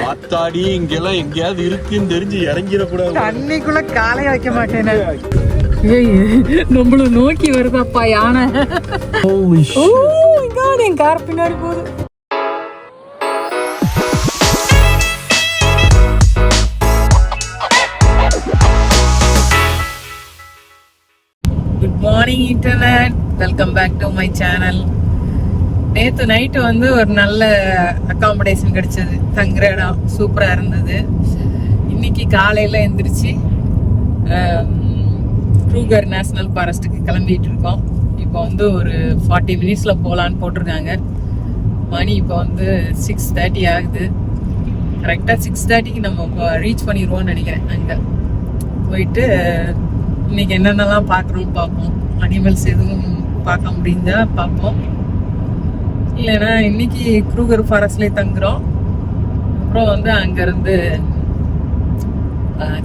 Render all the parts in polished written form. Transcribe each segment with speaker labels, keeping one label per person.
Speaker 1: ஆத்தாடி இங்கெல்லாம் எங்கேயாவது இருக்குன்னு தெரிஞ்சு இறங்கிடக்கூடாது.
Speaker 2: தண்ணிக்குள்ள காலைய வைக்க மாட்டேன். நம்மள நோக்கி வருதாப்பா யானை. என் கார் பின்னாடி போகுது. Good morning internet, welcome back to my channel. நேற்று நைட்டு வந்து ஒரு நல்ல அக்காமடேஷன் கிடைச்சது, தங்குற இடம் சூப்பராக இருந்தது. இன்னைக்கு காலையில் எந்திரிச்சு க்ரூகர் நேஷ்னல் ஃபாரஸ்ட்டுக்கு கிளம்பிட்டு இருக்கோம். இப்போ வந்து ஒரு 40 மினிட்ஸில் போகலான்னு போட்டிருக்காங்க. மணி இப்போ வந்து 6:30 ஆகுது. கரெக்டாக 6:30க்கு நம்ம இப்போ ரீச் பண்ணிடுவோம்னு நினைக்கிறேன். அங்கே போயிட்டு இன்னைக்கு என்னென்னலாம் பார்க்குறோம் பார்ப்போம். அனிமல்ஸ் எதுவும் பார்க்க முடிஞ்சா பார்ப்போம், இல்லைன்னா இன்னைக்கு க்ரூகர் ஃபாரஸ்ட்லேயே தங்குறோம். அப்புறம் வந்து அங்கேருந்து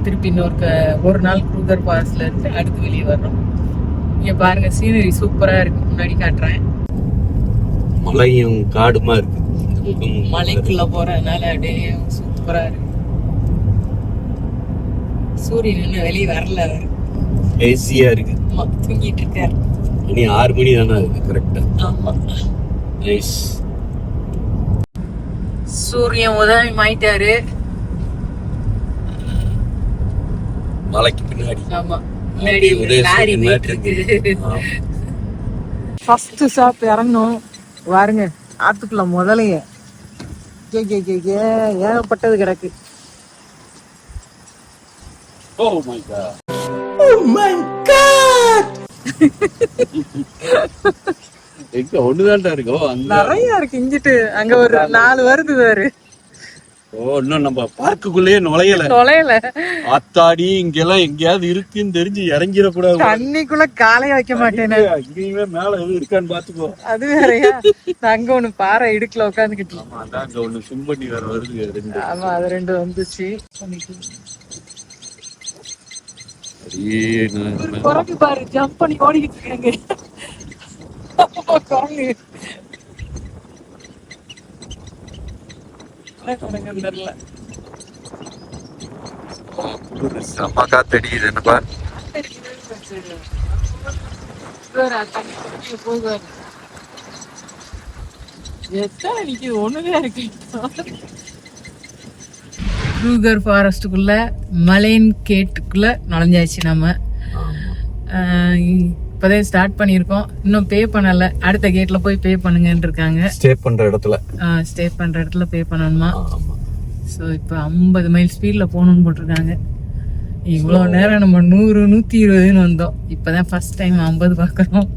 Speaker 2: திருப்பி ஒரு நாள் க்ரூகர் ஃபாரஸ்ட்ல இருந்து அடுத்து வெளியே வர்றோம். இங்கே பாருங்க, சீனரி சூப்பராக இருக்கு. முன்னாடி காட்டுறேன்.
Speaker 1: மலையும் காடுமா இருக்கு.
Speaker 2: மலைக்குள்ள போறதுனால அப்படியே சூப்பரா இருக்கு. சூரியன் இன்னும் வெளியே வரல, அவரு
Speaker 1: ஏசியா இருக்கு.
Speaker 2: தூங்கிட்டு இருக்காரு.
Speaker 1: மணி 6 மணி தானே இருக்கு கரெக்டா.
Speaker 2: ஆமா,
Speaker 1: நைஸ்.
Speaker 2: சூரியன் உதவி மாயிட்டாரு
Speaker 1: மலைக்கு பின்னாடி.
Speaker 2: ஆமா, லாரி இருக்கு. ஃபர்ஸ்ட் ஸ்டாப் இறங்கணும். பாருங்க, ஆத்துக்குள்ள முதலைய ஏகப்பட்டது கிடக்கு.
Speaker 1: Oh my god. Oh my god. எங்க ஒண்ணுதான்டா இருக்கோ?
Speaker 2: நிறைய இருக்கு. இங்கிட்டு அங்க ஒரு 4 வருது வேறு.
Speaker 1: இன்னும் நம்ம பார்க்குள்ளேயே நுழையல. ஆத்தாடி இங்கெல்லாம் எங்கேயாவது இருக்குன்னு தெரிஞ்சு இறங்கிடக்கூடாது.
Speaker 2: தண்ணிக்குள்ள காலைய வைக்க மாட்டேன்.
Speaker 1: இங்கேயுமே மேல எதுவும் இருக்கான்னு பாத்துக்கோ.
Speaker 2: அது வேறையா? அங்க ஒண்ணு பாறை இடுக்குல உட்காந்துக்கிட்டு.
Speaker 1: அங்க ஒண்ணு ஸ்விம் பண்ணி வேற வருது.
Speaker 2: ஆமா, அது 2 வந்துச்சு. குரங்கு பாரு, ஜம்ப் பண்ணி ஓடிக்கிட்டு இருக்காங்க. குரங்கு தெரியல.
Speaker 1: செம்ம காத்தடிக்குது என்னப்பா.
Speaker 2: ஒண்ணுதான் இருக்கு. க்ரூகர் ஃபாரஸ்டுக்குள்ள மலைன் கேட்டுக்குள்ள நுழைஞ்சாச்சு. நம்ம இப்போதான் ஸ்டார்ட் பண்ணியிருக்கோம். இன்னும் பே பண்ணல. அடுத்த கேட்ல போய் பே பண்ணுங்கன்னு இருக்காங்க. ஸ்டே பண்ற இடத்துல பே பண்ணணுமா? ஸோ இப்போ 50 மைல் ஸ்பீட்ல போகணும்னு போட்டிருக்காங்க. இவ்வளோ நேரம் நம்ம 100, 120ன்னு வந்தோம். இப்போதான் ஃபர்ஸ்ட் டைம் 50 பார்க்குறோம்.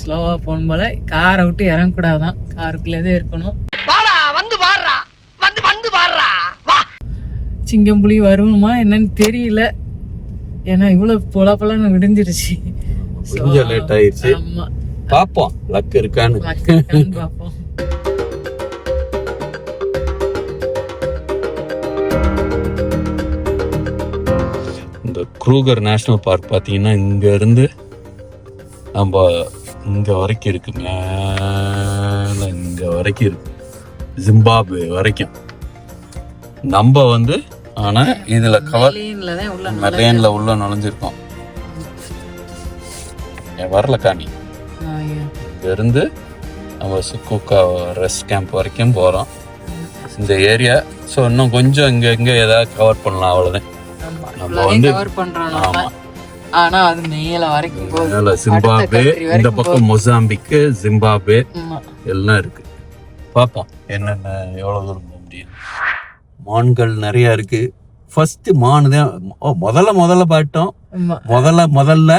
Speaker 2: ஸ்லோவா போகணும் போல. காரை விட்டு இறங்கக்கூடாதான், காருக்குள்ளதே இருக்கணும். சிங்கம் புலி வருமா என்னன்னு தெரியல, ஏன்னா இவ்வளவு பொலப்பலன்னு விடிஞ்சிருச்சு.
Speaker 1: கொஞ்சம் லேட் ஆயிருச்சு. பாப்போம் லக் இருக்கான்னு
Speaker 2: பாப்போம்.
Speaker 1: இந்த க்ரூகர் நேஷனல் பார்க் பாத்தீங்கன்னா இங்க இருந்து நம்ம இங்க வரைக்கும் இருக்கு. மேல இங்க வரைக்கும் இருக்கு, ஜிம்பாப்வே வரைக்கும். நம்ம வந்து ஆனா இதுல கவர் மெரைன்ல உள்ள நுழைஞ்சிருக்கோம். வரல காணி. இங்க இருந்து நம்ம சுக்குக்கா ரெஸ்ட் கேம்ப் வரைக்கும் போறோம், இந்த ஏரியா. ஸோ இன்னும் கொஞ்சம் இங்க ஏதாவது கவர் பண்ணலாம், அவ்வளவுதான். நம்ம வந்து
Speaker 2: ஆனா அது மேல வரைக்கும் போகுது.
Speaker 1: ஜிம்பாப்வே, இந்த பக்கம் மொசாம்பிக்கு, ஜிம்பாப்வே எல்லாம் இருக்கு. பார்ப்போம் என்னென்ன எவ்வளவு தூரம் போக முடியும். மான்கள் நிறைய இருக்கு. ஃபர்ஸ்ட் மான் தான் முதல்ல பாட்டோம். முதல்ல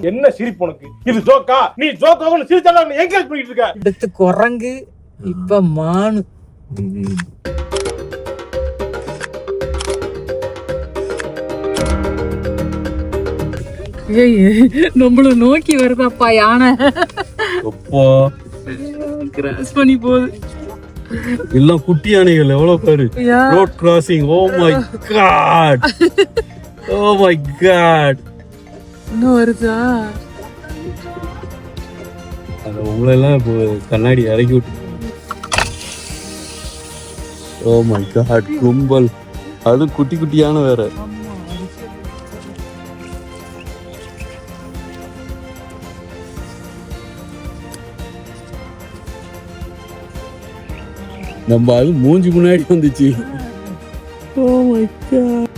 Speaker 3: என்ன சிரிப்பு உனக்கு? இது ஜோக்கா? நீ ஜோக்கான்னு சிரிச்சால என்கரேஜ் பண்ணிட்டு இருக்க.
Speaker 2: அடுத்து குரங்கு, இப்ப மான். நம்மள நோக்கி வருதாப்பா யானை. கிராஸ் பண்ணி போகுது.
Speaker 1: எல்லாம் குட்டி யானைகள். எவ்வளவு பேரு road crossing. Oh my God, oh my God.
Speaker 2: இன்னும் வருதா?
Speaker 1: அது உங்களெல்லாம் இப்போ கண்ணாடி இறக்கி விட்டு ஓ மை காட், கும்பல். அது குட்டி குட்டியான வேற. நம்ம அது மூஞ்சி முன்னாடி வந்துச்சு. Oh my God.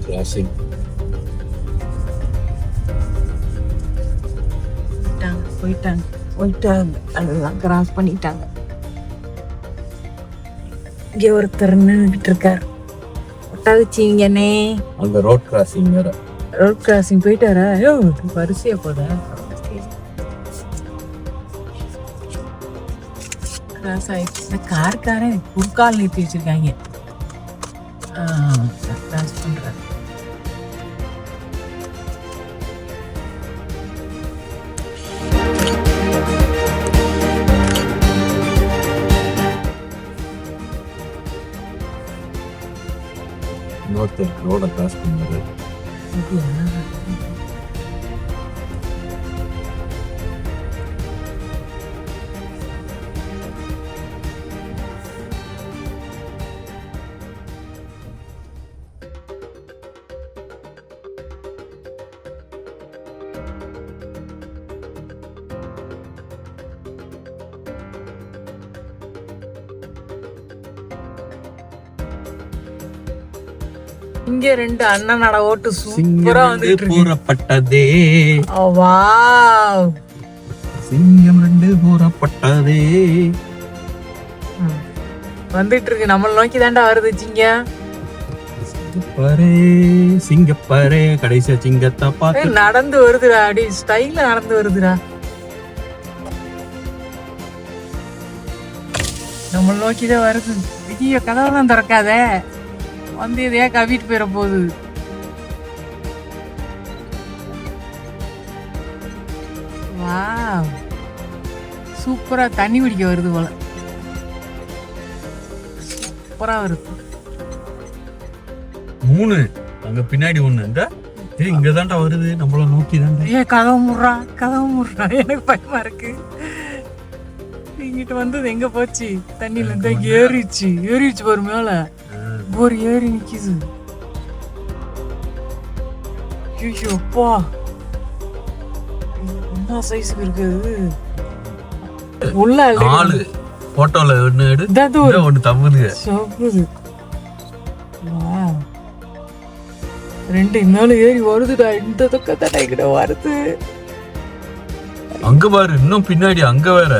Speaker 1: Crossing.
Speaker 2: போயிட்டாங்க அதெல்லாம் கிராஸ் பண்ணிட்டாங்க. இங்கே ஒருத்தர் நின்றுட்டு இருக்காரு. ஒட்டாச்சிங்கண்ணே,
Speaker 1: அந்த ரோட் கிராசிங் வேற.
Speaker 2: ரோட் கிராசிங் போயிட்டாரா? ஐயோ வரிசையா போதா கிராஸ் ஆயிடுச்சு. இந்த கார்காரன் குறுக்கால் நிறுத்தி வச்சிருக்காங்க. கிராஸ் பண்றாரு.
Speaker 1: இன்னொருத்தர் ரோட கிராஸ் பண்ணாரு.
Speaker 2: இங்க ரெண்டு அண்ணனோட ஓட்டு சூப்பரா வந்துட்டு இருக்கு.
Speaker 1: கூறப்பட்டதே.
Speaker 2: வாவ்,
Speaker 1: சிங்கம் ரெண்டு கூறப்பட்டதே
Speaker 2: வந்துட்டு இருக்கு. நம்மள நோக்கி தாண்டா வருது சிங்கம்.
Speaker 1: சிங்கப்பாரே கடைசியா சிங்கத்தை பார்த்து
Speaker 2: நடந்து வருதுடா. அப்படி ஸ்டைல்ல நடந்து வருதுடா. நம்மள நோக்கிதான் வருது. ஐயோ, கதவெல்லாம் திறக்காத, வந்து இதையா கவிட்டு போயிட போகுது. வாவ், சூப்பரா தண்ணி குடிக்க வருது போல. சூப்பரா வருது.
Speaker 1: 3 அங்க பின்னாடி ஒண்ணு. இங்க தாண்டா வருது, நம்மள நோக்கி தாண்டா.
Speaker 2: கதவு முடுறா. எனக்கு பயமா இருக்கு. இங்கிட்டு வந்தது எங்க போச்சு? தண்ணியில இருந்தா ஏறிச்சு ஒரு மேல ஒரு ஏறி நிக்குது. ஐயோப்பா, என்ன சைஸுக்கு இருக்குது உள்ள.
Speaker 1: 4 போட்டோல ஒண்ணு எடு, ஒண்ணு தம்புது
Speaker 2: சாப்பிடுது. 2 மேல ஏறி வருதுடா. இந்த பக்கத்தாடா இங்கிட்ட வருது.
Speaker 1: அங்க பாரு, இன்னும் பின்னாடி அங்க வேற.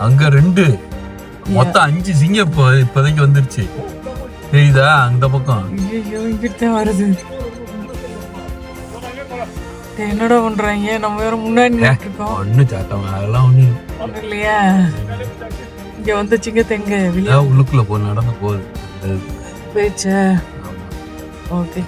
Speaker 1: அங்க 2 மொத்தம் 5 சிங்கம் இப்போதைக்கு வந்துருச்சு. தெரியுதா அந்த பக்கம்?
Speaker 2: ஐயோ, இங்கிட்ட வருது. என்னடா பண்றாங்க? நம்ம வேற முன்னாடி இருக்கோம்.
Speaker 1: ஒண்ணு சாட்டம் அதெல்லாம் ஒண்ணு
Speaker 2: இல்லையா? இங்க வந்து சிங்கத்தை எங்க வெளியே
Speaker 1: உள்ளுக்குள்ள நடந்து போகுது.
Speaker 2: போயிடுச்சா? ஓகே.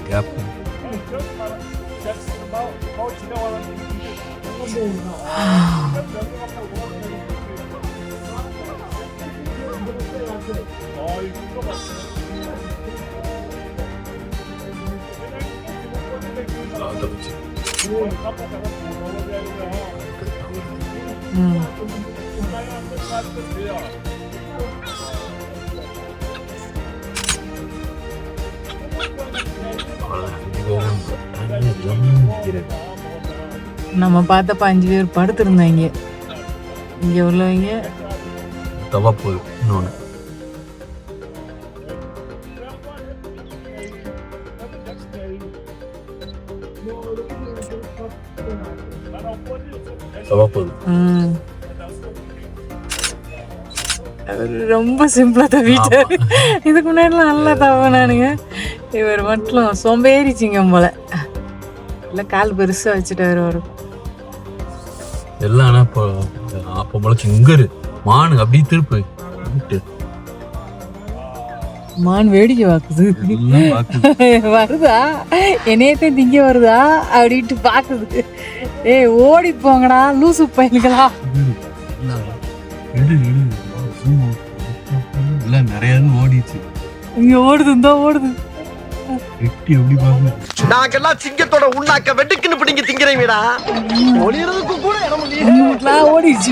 Speaker 2: நம்ம பார்த்தப்ப 5 பேர் படுத்திருந்தாங்க. இங்க உள்ளவங்க
Speaker 1: தவா போகுது. இன்னொன்னு தவா போகுது.
Speaker 2: ரொம்ப சிம்பிளா தவிட்டாரு. இதுக்கு முன்னாடிலாம் நல்லா தவனானுங்க. இவர் மட்டும் சோம்பேறிச்சிங்க போல. இல்ல கால் பெருசா வச்சுட்டாரு வரும்
Speaker 1: எல்லாம். அப்ப முளைச்சு இங்க மானு அப்படியே திருப்பு.
Speaker 2: மான் வேடிக்கை பாக்குது. வருதா என்னையத்தான் திங்க வருதா அப்படின்ட்டு பாக்குது. ஓடி போங்கடா லூசு பையன்களா.
Speaker 1: நிறைய ஓடிச்சு.
Speaker 2: இங்க ஓடுது, இந்த ஓடுது.
Speaker 1: எட்டி எப்படி பாருங்க.
Speaker 4: நாங்கெல்லாம் சிங்கத்தோட உண்ணாக்க வெட்டுக்குன்னு பிடிங்க திங்கிறீங்கடா. ஒளியறதுக்கு கூட இடம்
Speaker 2: ஓடிச்சு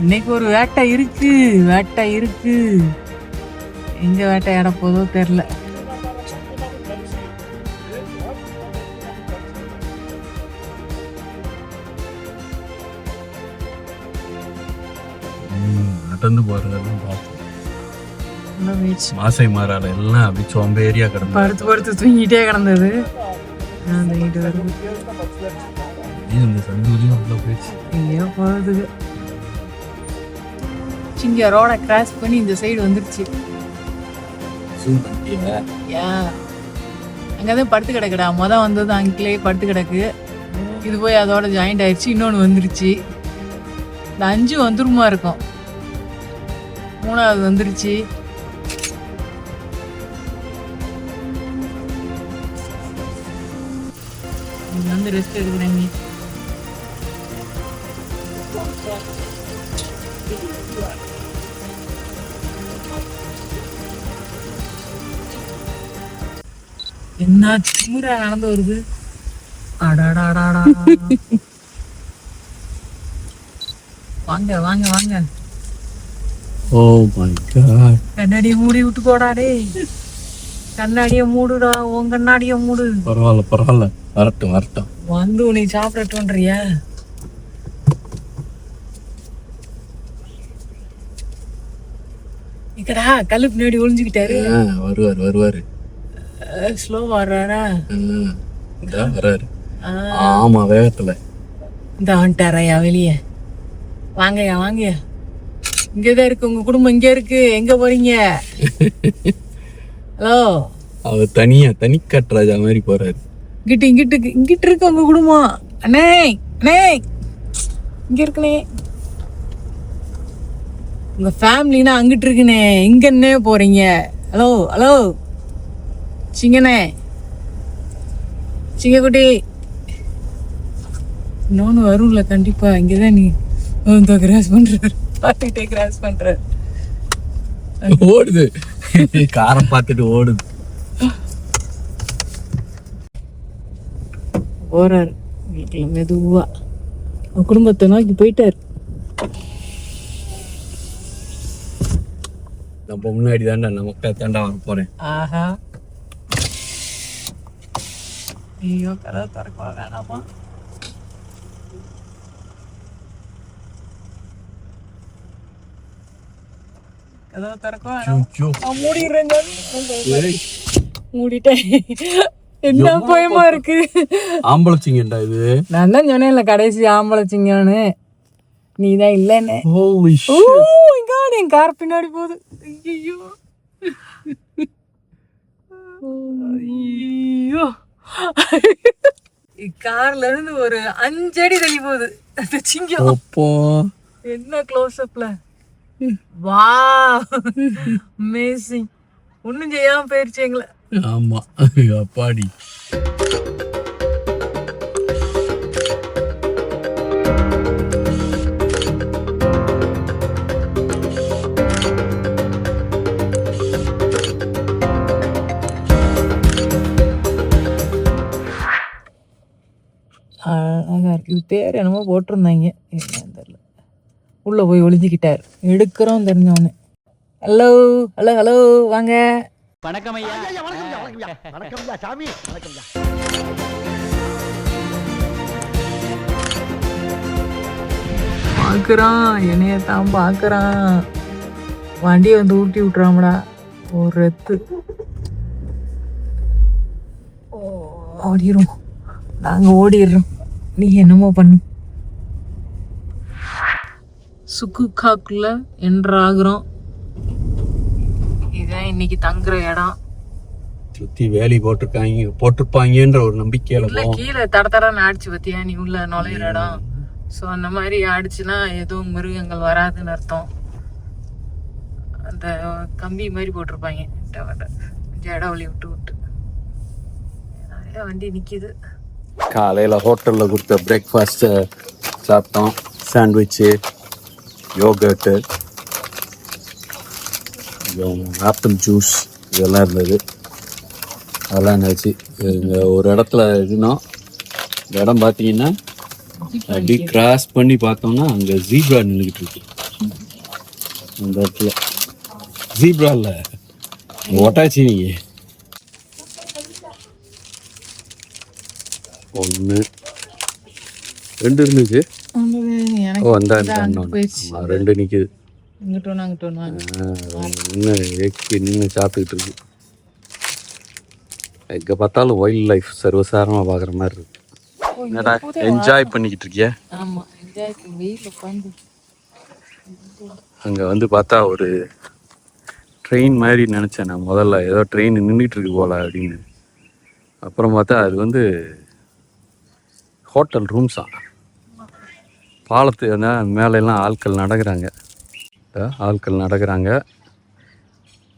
Speaker 2: இன்னைக்கு ஒரு வேட்டை இருக்கு. எங்க வேட்டையாட போதோ தெரியல.
Speaker 1: நடந்து போறதெல்லாம் பார்த்தோம். மாசை மாறால எல்லாம் அப்படி சோம்பேறியா கிடந்து
Speaker 2: படுத்து தூங்கிட்டே கிடந்தது.
Speaker 1: இந்த சந்தூரியும் உள்ள போயிடுச்சு.
Speaker 2: எங்கேயோ போறதுக்கு சிங்க ரோட கிராஸ் பண்ணி இந்த சைடு வந்துருச்சு. அங்கதான் படுத்து கிடக்குடா. வந்தது அங்கிலே படுத்து கிடக்கு. இது போய் அதோட ஜாயிண்ட் ஆயிடுச்சு. இன்னொன்னு வந்துருச்சு. இந்த 5 வந்துருமா இருக்கும். 3வது வந்துருச்சு. இங்க வந்து ரெஸ்ட் எடுக்கிறாங்க. என்ன திமிரா நடந்து வருது. அடாடாடாடா. வாங்க வாங்க வாங்க.
Speaker 1: Oh my God.
Speaker 2: கண்ணாடியை மூடி விட்டு போடா டேய். கண்ணாடியை மூடுடா. உன் கண்ணாடியை மூடு.
Speaker 1: பரவாயில்ல வரட்டும்.
Speaker 2: வந்து உன்னை சாப்பிடட்டும்ன்றியா? இக்கடா கல்லு பின்னாடி ஒளிஞ்சுக்கிட்டாரு.
Speaker 1: வருவாரு.
Speaker 2: ஸ்லோ வர்றாரா?
Speaker 1: வர்றாரு. ஆமா வேகத்துல.
Speaker 2: இந்த வந்துட்டாரையா வெளியே. வாங்கயா வாங்கயா. இங்கதான் இருக்கு உங்க குடும்பம். இங்க இருக்கு. எங்க போறீங்க? ஹலோ.
Speaker 1: அவர் தனிக்காட்டு ராஜா மாதிரி போறாரு.
Speaker 2: இங்கிட்டு இருக்கு உங்க குடும்பம். அண்ணே இங்க இருக்குனே. உங்க ஃபேமிலினா அங்கிட்டு இருக்குனே. எங்க என்ன போறீங்க? ஹலோ சிங்கனே, சிங்கக்குட்டி. இன்னொன்னு வரும்ல கண்டிப்பா. இங்கதான் நீ கிராஸ் பண்ற.
Speaker 1: ஓடுது. காரை பார்த்துட்டு ஓடுது.
Speaker 2: போறாரு வீட்டுல மெதுவா. குடும்பத்தை நோக்கி போயிட்டாரு.
Speaker 1: நம்ம முன்னாடி தாண்டா நமக்கு தாண்டா வர போறேன்.
Speaker 2: ஆஹா. ஐயோ கதை திறக்க வேணாமா? கதவை திறக்க வேணாம். மூடிட்டேன். என்ன பயமா இருக்கு.
Speaker 1: ஆம்பளை சிங்கண்டா இது.
Speaker 2: நான் தான் சொன்னேன்ல கடைசி ஆம்பளை சிங்கன்னு. நீதான் இல்லன்னு. என் கார் பின்னாடி போகுது. ஐயோ ஐயோ. கார்ல இருந்து ஒரு 5 அடி தள்ளி போகுது அந்த சிங்கம். என்ன க்ளோஸ் அப்ல. வா அமேசிங். ஒண்ணும் செய்யாம போயிருச்சு எங்களை.
Speaker 1: ஆமா அப்பாடி.
Speaker 2: அழகா இருக்கு. இது பேர் என்னமோ போட்டிருந்தாங்க. என்னன்னு தெரியல. உள்ள போய் ஒளிஞ்சுக்கிட்டாரு. எடுக்கிறோம் தெரிஞ்சவொன்னு. ஹலோ வாங்க.
Speaker 4: வணக்கம் ஐயா. வணக்கம் சாமி. வணக்கம்.
Speaker 2: பாக்குறான் என்னையத்தான் பாக்குறான். வண்டியை வந்து ஊட்டி விட்டுறாமடா. ஒரு ரத்து ஓடிடும். நாங்க ஓடிடுறோம். நீ என்னமோ பண்ணு. சுக்குக்காக்குள்ள என்றாகிறோம். இதான் இன்னைக்கு தங்குற இடம்.
Speaker 1: சுத்தி வேலி போட்டிருப்பாங்கன்ற ஒரு நம்பிக்கையில.
Speaker 2: இல்ல கீழே தடன்னு ஆடிச்சு பத்தியா நீ உள்ள நுழையிற இடம். ஸோ அந்த மாதிரி ஆடிச்சுன்னா எதுவும் மிருகங்கள் வராதுன்னு அர்த்தம். அந்த கம்பி மாதிரி போட்டிருப்பாங்க. இடம் வழி விட்டு நிறைய வண்டி நிக்குது.
Speaker 1: காலையில ஹோட்டல்ல கொடுத்த பிரேக்ஃபாஸ்ட் சாப்பிட்டோம். Sandwich, yoghurt. ஆப்பிள் ஜூஸ் இதெல்லாம் இருந்தது. அதெல்லாம் என்னாச்சு இங்கே ஒரு இடத்துல இருந்தோம். இந்த இடம் பார்த்தீங்கன்னா அப்படி கிராஸ் பண்ணி பார்த்தோம்னா அங்கே ஜீப்ரா நின்றுக்கிட்டு இருக்கு. அந்த இடத்துல ஜீப்ரா இல்லை, ஒட்டாச்சி. நீங்கள் 1 2 இருந்துச்சு. ஓ அந்த 2 நிற்குது. நின்று சாப்பிட்டுக்கிட்டு இருக்கு. எங்கே பார்த்தாலும் வைல்ட் லைஃப் சர்வசாரமாக பார்க்குற மாதிரி இருக்கு. என்னடா என்ஜாய் பண்ணிக்கிட்டு இருக்கியா? அங்கே வந்து பார்த்தா ஒரு ட்ரெயின் மாதிரி நினச்சேன் நான் முதல்ல. ஏதோ ட்ரெயின் நின்றுட்டு இருக்கு போல அப்படின்னு. அப்புறம் பார்த்தா அது வந்து ஹோட்டல் ரூம்ஸா. பாலத்து மேலெல்லாம் ஆட்கள் நடக்கிறாங்க.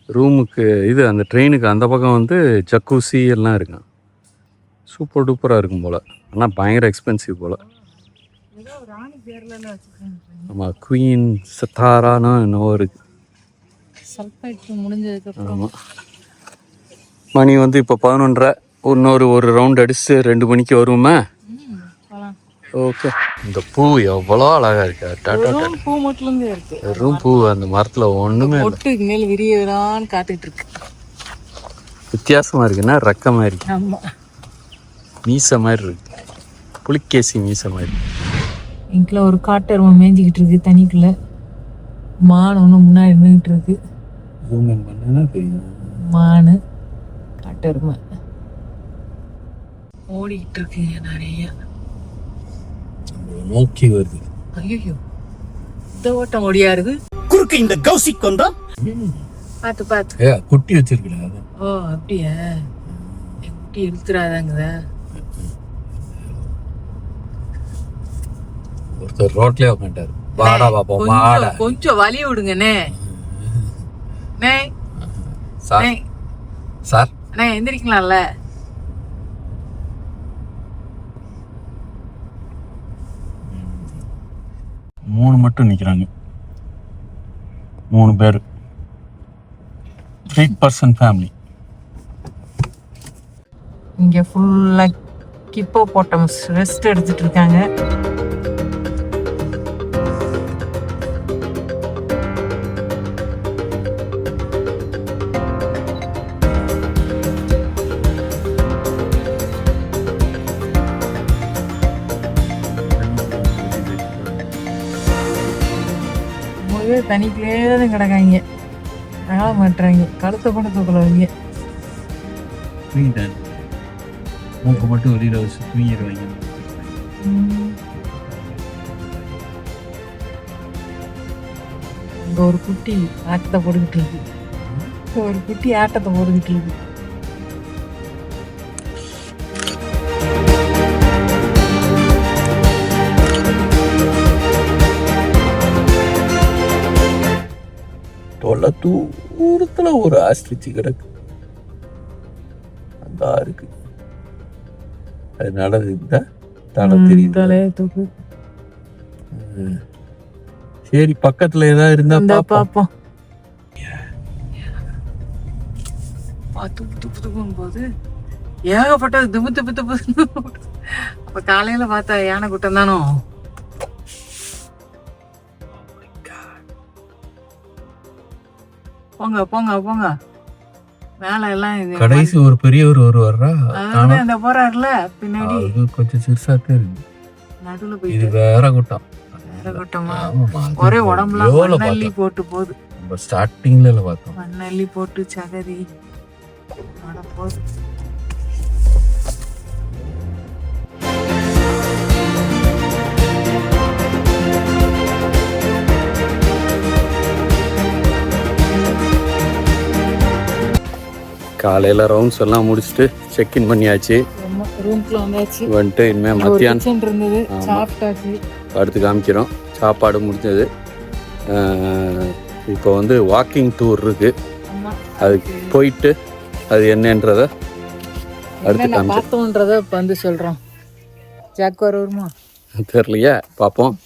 Speaker 1: ரூமுக்கு இது அந்த ட்ரெயினுக்கு அந்த பக்கம் வந்து ஜக்கூசி எல்லாம் இருக்கும். சூப்பர் டூப்பராக இருக்கும் போல். ஆனால் பயங்கர எக்ஸ்பென்சிவ் போல். ஆமாம், குயின் சத்தாரானா என்னவோ இருக்கு. ஆமாம். மணி வந்து இப்போ 11:30. ஒரு ரவுண்ட் அடிச்சு 2 மணிக்கு வருவோமே. ஓகே. இந்த பூ எவ்வளோ அழகா இருக்கு.
Speaker 2: பூ மட்டும் இருக்கு.
Speaker 1: வெறும் பூ. அந்த மரத்துல ஒண்ணுமே
Speaker 2: மேல் விரியலான்னு காத்துட்டு இருக்கு.
Speaker 1: வித்தியாசமா இருக்குன்னா ரக்கமா இருக்கு.
Speaker 2: ஆமா,
Speaker 1: மீச மாதிரி இருக்கு. புலிகேசி மீச மாதிரி.
Speaker 2: இங்குள்ள ஒரு காட்டெருமை மேய்ஞ்சிக்கிட்டு இருக்கு தண்ணிக்குள்ள. மான் ஒன்று முன்னாடி நின்றுட்டு இருக்கு. மானு காட்டெருமை ஓடிக்கிட்டு இருக்கு நிறைய.
Speaker 1: நோக்கி வருது.
Speaker 2: ஐயோ, இந்த ஓட்டம் ஓடியாருது.
Speaker 4: குறுக்கு இந்த கௌசிக் வந்தா
Speaker 2: பாத்து
Speaker 1: குட்டி வச்சிருக்கல.
Speaker 2: ஓ அப்படியா? என் குட்டி இழுத்துறாதாங்கதா.
Speaker 1: ஒருத்தர் ரோட்லயே உட்காந்துட்டாரு. வாடா பாப்போம், வாடா.
Speaker 2: கொஞ்சம் வலி விடுங்கண்ணே.
Speaker 1: சார்
Speaker 2: அண்ணே எந்திரிக்கலாம்ல.
Speaker 1: மூணு மட்டும் நிற்கிறாங்க. 3 பேர். 3-person family.
Speaker 2: இங்கே ஃபுல்லாக ஹிப்போபோட்டமஸ் ரெஸ்ட் எடுத்துட்டு இருக்காங்க. தனிக்குள்ளே தான் கிடக்காங்க. ஆக மாட்டுறாங்க. கழுத்தை கொண்டு தூக்கலவங்க.
Speaker 1: மூக்கு மட்டும் வெளியில் வச்சு தூங்கிடுவாங்க.
Speaker 2: இங்கே ஒரு குட்டி ஆட்டத்தை போட்டுக்கிட்டு இருக்கு.
Speaker 1: தொலை தூரத்துல ஒரு ஆஸ்ட்ரிச்சு கிடக்கு. அந்த இருக்கு. அதனால தலை தெரியுது. சரி, பக்கத்துல ஏதாவது இருந்தா பாப்போம்.
Speaker 2: போது ஏகப்பட்டது துப்பு. அப்ப காலையில பார்த்தா யானை கூட்டம் தானோ. போங்க மேல எல்லாம்.
Speaker 1: கடைசி ஒரு பெரியவர் வருவாரா
Speaker 2: இந்த போறாருல பின்னாடி.
Speaker 1: கொஞ்சம் சிறுசாத்தே இருக்கு.
Speaker 2: நடுவுல போய்
Speaker 1: இது வேற கூட்டம்.
Speaker 2: ஒரே உடம்புல மண்ணள்ளி போட்டு போகுது.
Speaker 1: நம்ம ஸ்டார்டிங்ல பார்த்தோம்.
Speaker 2: மண்ணள்ளி போட்டு சகதி போகுது.
Speaker 1: காலையில் ரவுண்ட்ஸ் எல்லாம் முடிச்சுட்டு செக்இன் பண்ணியாச்சு.
Speaker 2: ரூம்க்குள்ள வந்தாச்சு.
Speaker 1: வந்துட்டு இனிமேல் மத்தியானம்
Speaker 2: இருந்தது, சாப்பிட்டாச்சு.
Speaker 1: அடுத்து காமிக்கிறோம். சாப்பாடு முடிஞ்சது. இப்போ வந்து வாக்கிங் டூர் இருக்கு. அதுக்கு போயிட்டு அது என்னன்றத அடுத்து
Speaker 2: பார்த்தோன்றத இப்போ வந்து சொல்கிறோம். ஜாக்குவார் வருமா
Speaker 1: தெரியலையா, பார்ப்போம்.